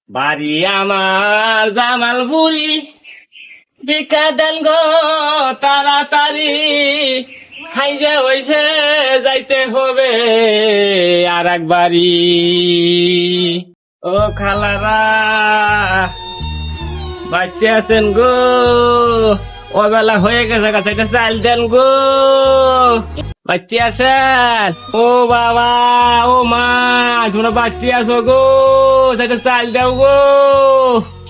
বাড়ি আমার জামালপুরি, ভিক্ষা দেন গো তাড়াতাড়ি, হাইজে হইছে যাইতে হবে আর এক বাড়ি। ও খালারা বাচ্চা আছেন গো, ও বেলা হয়ে গেছে, কাছে একটা চাল দেন গো। বাচ্চা আছেন? ও বাবা, ও মা, তোমরা বাচ্চা আছো গো, সেটা চাল দাও গো।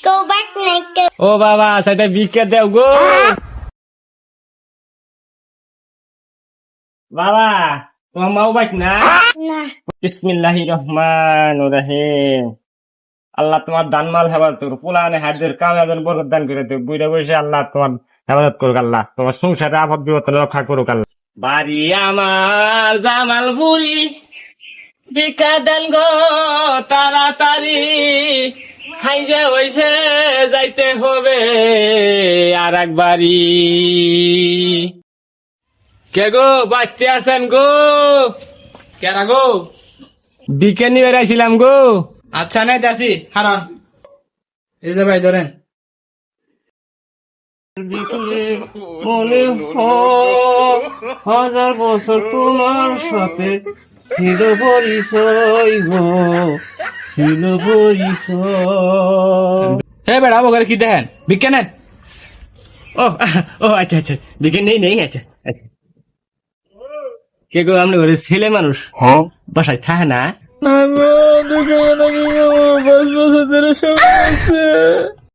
Go back naked. ও বাবা, সেটা ভিক্ষা দাও গো। বাবা, তোমার মাও বাক না? Nah. বিসমিল্লাহির রহমানির রহিম। আল্লাহ তোমার দানমাল হেফাজত করুক, পোলানে হাতের কামাবেন বরকত দান করে দেব, বুইড়া বসে আল্লাহ তোমার হেফাজত করুক, আল্লাহ তোমার সংসারে আপদ বিপদ রক্ষা করুক আল্লাহ। বাড়ি আমার জামালপুরি, ভিক্ষা দেন গো তাড়াতাড়ি, হাইজে হইছে যাইতে হবে আর এক বাড়ি। কে গো, বাচ্চা আছেন গো? কেরা গো? বিকে নিয়ে বেড়াইছিলাম গো। আচ্ছা নাই দাসি হারান এই যে ভাই ধরেন। মনে হয় হাজার বছর তোমার সাথে ছিল পরিচয় গো, ছিল পরিচয়। হে বেড়া বগরে কি দেখেন ভিক্ষা নেন। ও ও আচ্ছা আচ্ছা, বিকে নেই নেই, আচ্ছা আচ্ছা। কে গো, আপনি ঘরে ছেলে মানুষ বাসায় থাকে না? না গো, দুঃখ নাকি 5 বছর ধরে সব আছে।